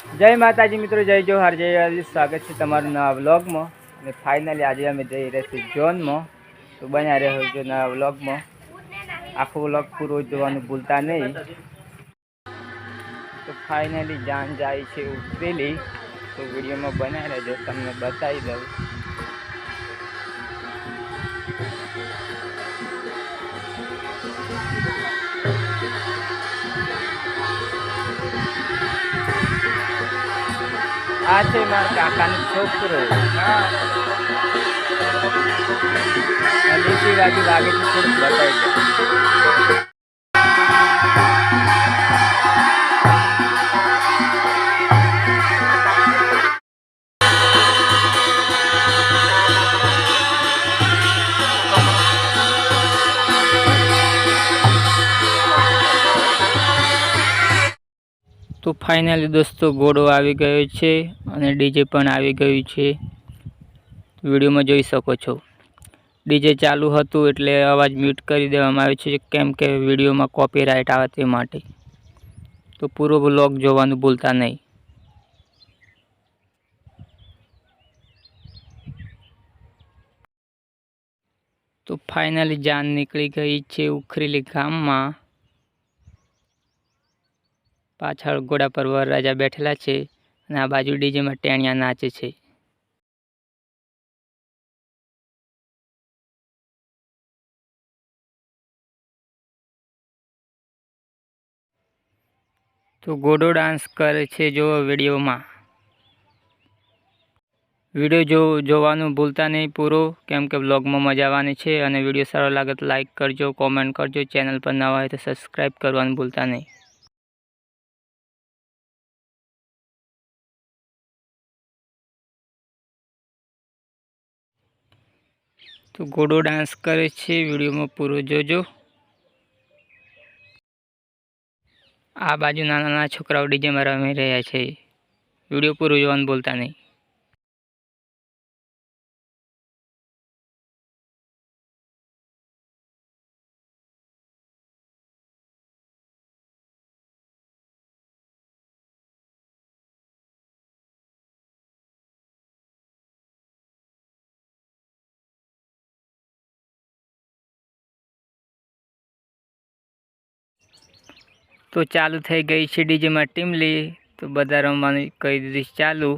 જય માતાજી મિત્રો, જય જોહાર, જય આદિ. સ્વાગત છે તમારું નવા વ્લોગમાં. અને ફાઇનલી આજે અમે જઈ રહ્યા છીએ જોનમાં. તો બન્યા રહ્યો છો નવા વ્લોગમાં. આખો વ્લોગ પૂરો જોવાનું ભૂલતા નહીં. તો ફાઇનલી જાન જાય છે ઉતરેલી. તો વિડીયોમાં બનાવી રહેજો, તમને બતાવી દઉં. આ છે મારા કાકાનો છોકરો. બીજી બાજુ લાગે છે, થોડુંક બતાવી દઉં. તો ફાઇનલી દોસ્તો ઘોડો આવી ગયો છે અને ડીજે પણ આવી ગયું છે. વિડીયોમાં જોઈ શકો છો. ડીજે ચાલુ હતું એટલે અવાજ મ્યુટ કરી દેવામાં આવે છે, કેમ કે વિડીયોમાં કોપીરાઇટ આવે તે માટે. તો પૂરો વ્લોગ જોવાનું ભૂલતા નહીં. તો ફાઇનલી જાન નીકળી ગઈ છે ઉખરેલી ગામમાં. પાછળ ઘોડા પર વરરાજા બેઠેલા છે અને આ બાજુ ડીજેમાં ટેણિયા નાચે છે. તો ઘોડો ડાન્સ કરે છે જો વિડીયોમાં. વિડીયો જોવાનું ભૂલતા નહીં પૂરો, કેમ કે બ્લોગમાં મજા આવવાની છે. અને વિડીયો સારો લાગે તો લાઈક કરજો, કોમેન્ટ કરજો. ચેનલ પર નવા હોય તો સબસ્ક્રાઈબ કરવાનું ભૂલતા નહીં. તો ઘોડો ડાન્સ કરે છે, વિડીયોમાં પૂરો જોજો. આ બાજુ નાના નાના છોકરાઓ ડીજેમાં રમી રહ્યા છે. વિડીયો પૂરો જોવાનું ભૂલતા નહીં. તો ચાલુ થઈ ગઈ છે ડીજેમાં ટીમલી. તો બધા રમવાનું કહી દીધી ચાલુ.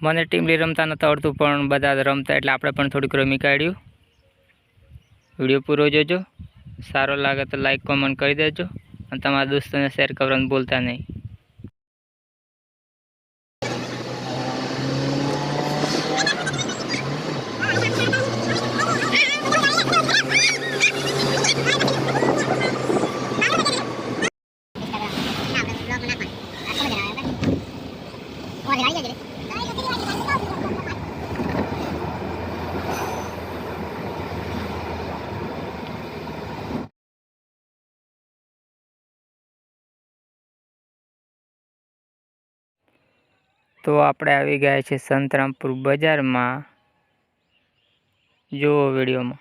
મને ટીમલી રમતા નહોતું આવડતું, પણ બધા રમતા એટલે આપણે પણ થોડીક રમી કાઢ્યું. વિડીયો પૂરો જોજો. સારો લાગે તો લાઈક કોમેન્ટ કરી દેજો અને તમારા દોસ્તોને શેર કરવાનું ભૂલતા નહીં. તો આપણે આવી ગયા છે સંતરામપુર બજારમાં. જુઓ વિડીયોમાં.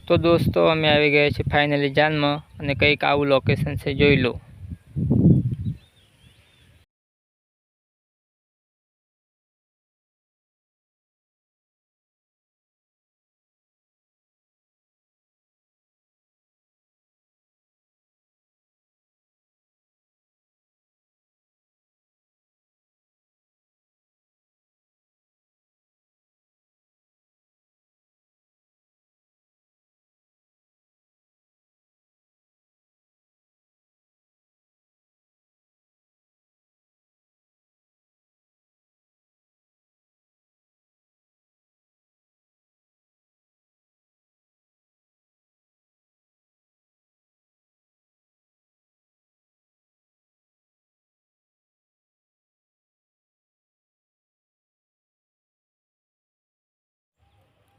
તો દોસ્તો અમે આવી ગયા છીએ ફાઇનલી જાનમાં અને કંઈક આવું લોકેશન છે, જોઈ લો.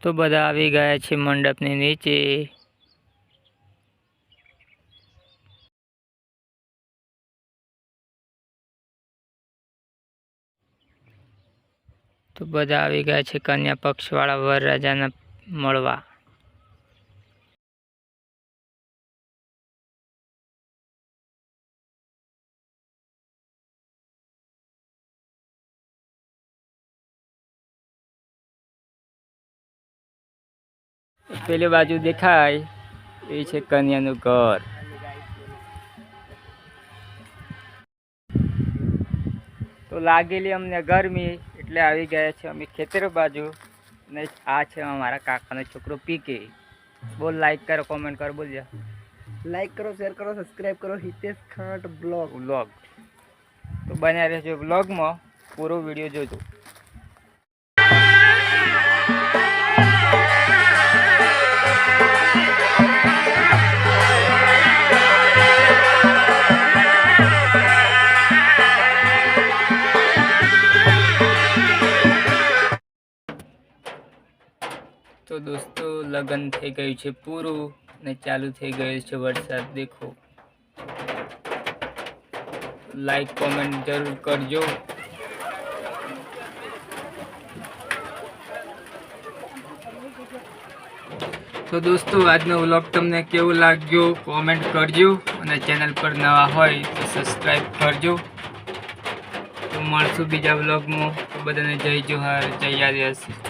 તો બધા આવી ગયા છે મંડપની નીચે. તો બધા આવી ગયા છે કન્યા પક્ષવાળા વરરાજાને મળવા. પેલી બાજુ દેખાય એ છે કન્યાનું ઘર. તો લાગેલી અમને ગરમી એટલે આવી ગયા છે અમે ખેતર બાજુ. અને આ છે અમારા કાકાનો છોકરો પીકે. બોલ, લાઈક કરો, કોમેન્ટ કરો, બોલ. લાઈક કરો, શેર કરો, સબસ્ક્રાઇબ કરો હિતેશ ખાંટ બ્લોગ. તો બન્યા રહેજો બ્લોગમાં, પૂરો વિડીયો જોજો. તો દોસ્તો લગ્ન થઈ ગયું છે પૂરું ને ચાલુ થઈ ગયો છે વરસાદ. દેખો, લાઈક કોમેન્ટ જરૂર કરજો. તો દોસ્તો આજનો વ્લોગ તમને કેવું લાગ્યો કોમેન્ટ કરજો અને ચેનલ પર નવા હોય તો સબસ્ક્રાઈબ કરજો. તો મળશું બીજા વ્લોગમાં. તો બધાને જય જોહાર, જય આદિવાસી.